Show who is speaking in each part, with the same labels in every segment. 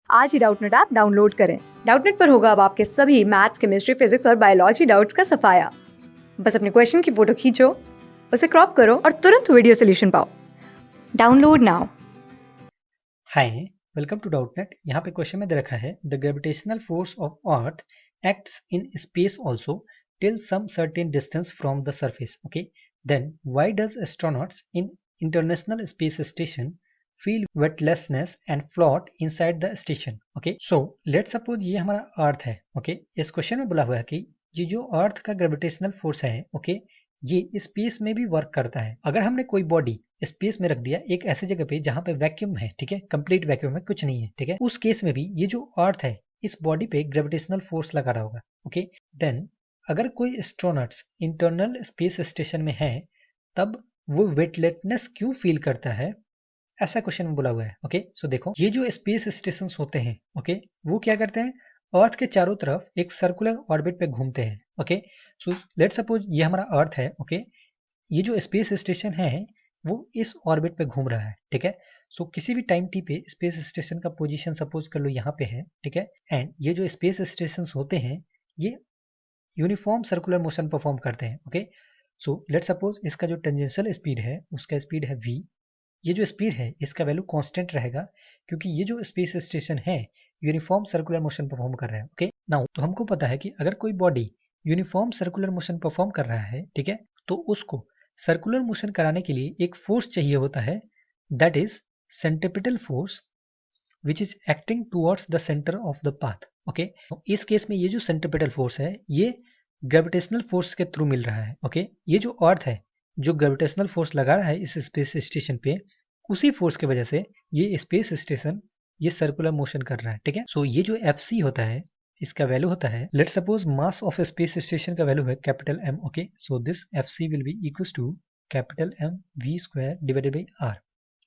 Speaker 1: आज ही Doubtnut app download करें। Doubtnut पर होगा अब आपके सभी मैथ्स, केमिस्ट्री, फिजिक्स और बायोलॉजी डाउट्स का सफाया। बस अपने क्वेश्चन की फोटो खींचो, उसे क्रॉप करो और तुरंत वीडियो सोल्यूशन पाओ। Download now.
Speaker 2: Hi, welcome to Doubtnut. यहाँ पे क्वेश्चन में दे रखा है the gravitational force of earth acts in space also till some certain distance from the surface. Okay, then why does astronauts in international space station feel weightlessness and float inside the station. Okay, so let's suppose ये हमारा अर्थ है। Okay, इस question में बोला हुआ है कि ये जो अर्थ का ग्रेविटेशनल फोर्स है, ओके, ये स्पेस में भी वर्क करता है। अगर हमने कोई बॉडी स्पेस में रख दिया एक ऐसी जगह पे जहां पे वैक्यूम है, ठीक है, कंप्लीट वैक्यूम है, कुछ नहीं है, ठीक है, उस केस में भी ये जो अर्थ है इस बॉडी पे ग्रेविटेशनल फोर्स लगा रहा होगा। ओके, देन अगर कोई एस्ट्रोनॉट्स इंटरनल स्पेस स्टेशन में है तब वो वेटलेसनेस क्यों फील करता है, ऐसा क्वेश्चन में बोला हुआ है। ओके, सो देखो, ये जो स्पेस स्टेशन होते हैं, ओके, वो क्या करते हैं, अर्थ के चारों तरफ एक सर्कुलर ऑर्बिट पे घूमते हैं। ओके, सो लेट सपोज ये हमारा अर्थ है। ओके, ये जो स्पेस स्टेशन है वो इस ऑर्बिट पे घूम रहा है, ठीक है। सो किसी भी टाइम टी पे स्पेस स्टेशन का पोजीशन सपोज कर लो यहाँ पे है, ठीक है, एंड ये जो स्पेस स्टेशन होते हैं ये यूनिफॉर्म सर्कुलर मोशन परफॉर्म करते हैं। ओके, सो लेट सपोज इसका जो टेंजेंशियल स्पीड है उसका स्पीड है v। ये जो स्पीड है इसका वैल्यू कांस्टेंट रहेगा क्योंकि ये जो स्पेस स्टेशन है यूनिफॉर्म सर्कुलर मोशन परफॉर्म कर रहा है। ओके, नाउ तो हमको पता है कि अगर कोई body uniform circular motion perform कर रहा है, ठीक है, तो उसको सर्कुलर मोशन कराने के लिए एक फोर्स चाहिए होता है, that is centripetal force which is acting towards the centre of the path. Okay, इस केस में ये जो सेंट्रिपिटल फोर्स है ये ग्रेविटेशनल फोर्स के थ्रू मिल रहा है। ओके, ये जो अर्थ है जो ग्रेविटेशनल फोर्स लगा रहा है इस स्पेस स्टेशन पे, उसी फोर्स की वजह से ये स्पेस स्टेशन ये सर्कुलर मोशन कर रहा है, ठीक है। सो ये जो एफ होता है इसका वैल्यू होता है, let suppose mass of space station का वैल्यू है capital M. Okay, so this F will be equals to capital M V square divided by R.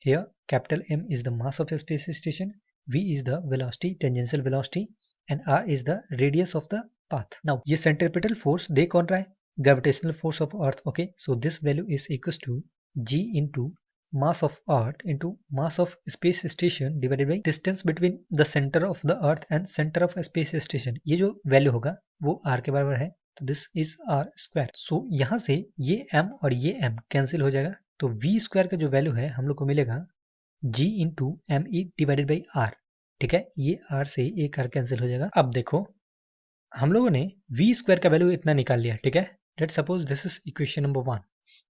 Speaker 2: Here capital M is the mass of space station, v is the velocity, tangential velocity, and r is the radius of the path. Now ये centripetal force दे कौन रहा है, gravitational force of earth. Okay, so this value is equals to g into mass of earth into mass of space station divided by distance between the center of the earth and center of space station. ये जो value होगा वो r के बराबर है, तो this is r square. So यहाँ से ये m और ये m कैंसिल हो जाएगा, तो v स्क्वायर का जो वैल्यू है हम लोग को मिलेगा g into M E divided by R, ठीक है, ये r से एक r कैंसिल हो जाएगा। अब देखो हम लोगों ने v स्क्वायर का वैल्यू इतना निकाल लिया, ठीक है। Let's suppose this is equation number 1।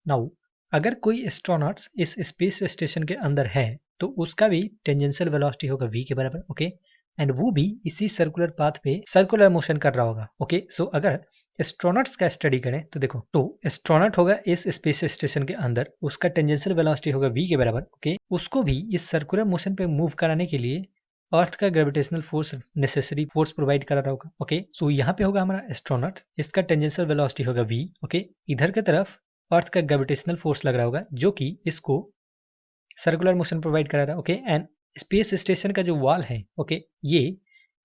Speaker 2: Now अगर कोई एस्ट्रोनॉट्स इस स्पेस स्टेशन के अंदर है तो उसका भी टेंजेंशियल वेलोसिटी होगा v के बराबर। ओके, एंड वो भी इसी सर्कुलर पाथ पे सर्कुलर मोशन कर रहा होगा। ओके, सो अगर एस्ट्रोनॉट्स का स्टडी करें तो देखो, तो एस्ट्रोनॉट होगा इस स्पेस स्टेशन के अंदर, उसका टेंजेंशियल वेलोसिटी होगा v के बराबर। ओके, उसको भी इस सर्कुलर मोशन पे मूव कराने के लिए अर्थ का gravitational force necessary force provide करा रहा होगा। ओके, सो यहाँ पे होगा हमारा एस्ट्रोनॉट, इसका टेंजेंशियल वेलोसिटी होगा v। ओके, इधर की तरफ अर्थ का ग्रेविटेशनल फोर्स लग रहा होगा जो कि इसको सर्कुलर मोशन प्रोवाइड करा रहा है। ओके, एंड स्पेस स्टेशन का जो वॉल है, ओके, ये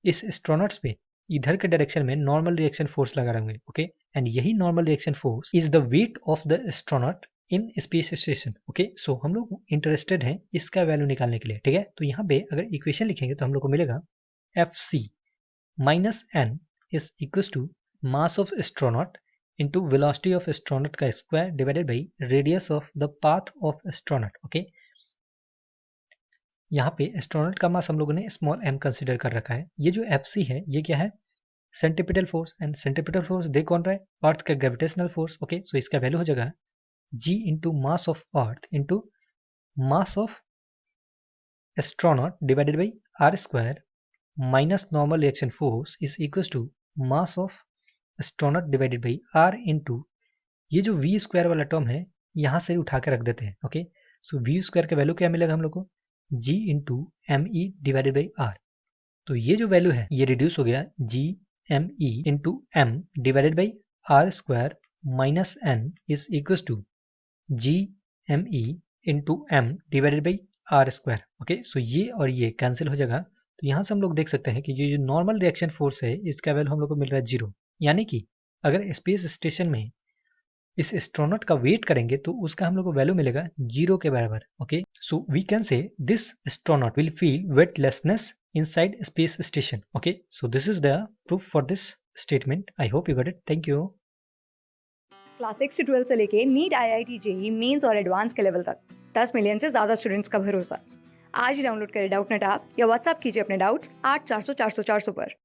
Speaker 2: इस एस्ट्रोनॉट्स पे इधर के डायरेक्शन में नॉर्मल रिएक्शन फोर्स लगा रहे होंगे। ओके, एंड यही normal reaction force is the weight of the astronaut in space station. Okay, so हम लोग इंटरेस्टेड हैं इसका वैल्यू निकालने के लिए, ठीक है। तो यहाँ पे अगर इक्वेशन लिखेंगे तो हम लोग को मिलेगा F C minus N is equal to mass of astronaut into velocity of astronaut का square divided by radius of the path of astronaut. Okay, यहाँ पे एस्ट्रोनॉट का मास हम लोगों ने स्मॉल m कंसीडर कर रखा है। ये जो एफ है ये क्या है, centripetal force, and centripetal force दे कौन रहा है, अर्थ का ग्रेविटेशनल फोर्स। ओके, सो इसका वैल्यू हो जाएगा g into mass of earth into mass of astronaut divided by R square minus normal reaction force is equal to mass of astronaut divided by R into ये जो v square वाला term है यहाँ से उठा के रख देते हैं। ओके, सो v स्क्वायर का वैल्यू क्या मिलेगा हम लोग को, g into M E divided by R. तो ये जो वैल्यू है ये रिड्यूस हो गया g M E into M divided by R square minus N is equal to g M E into M divided by R square. Okay, so ये और ये कैंसिल हो जाएगा, तो यहाँ से हम लोग देख सकते हैं कि ये जो नॉर्मल रिएक्शन फोर्स है इसका वैल्यू हम लोग को मिल रहा है 0, यानी कि अगर स्पेस स्टेशन में इस एस्ट्रोनॉट का वेट करेंगे तो उसका हम लोग को वैल्यू मिलेगा 0 के बराबर। Okay, so we can say this astronaut will feel weightlessness inside space station. Okay, so this is the proof for this statement. I hope you got it. Thank you.
Speaker 1: Class 6 से 12 से लेके NEET, IIT, JEE mains और advance के level तक 10 million से ज्यादा students का भरोसा। आज ही डाउनलोड करें डाउटनेट ऐप या व्हाट्सएप कीजिए अपने डाउट्स 8400 400 400 पर।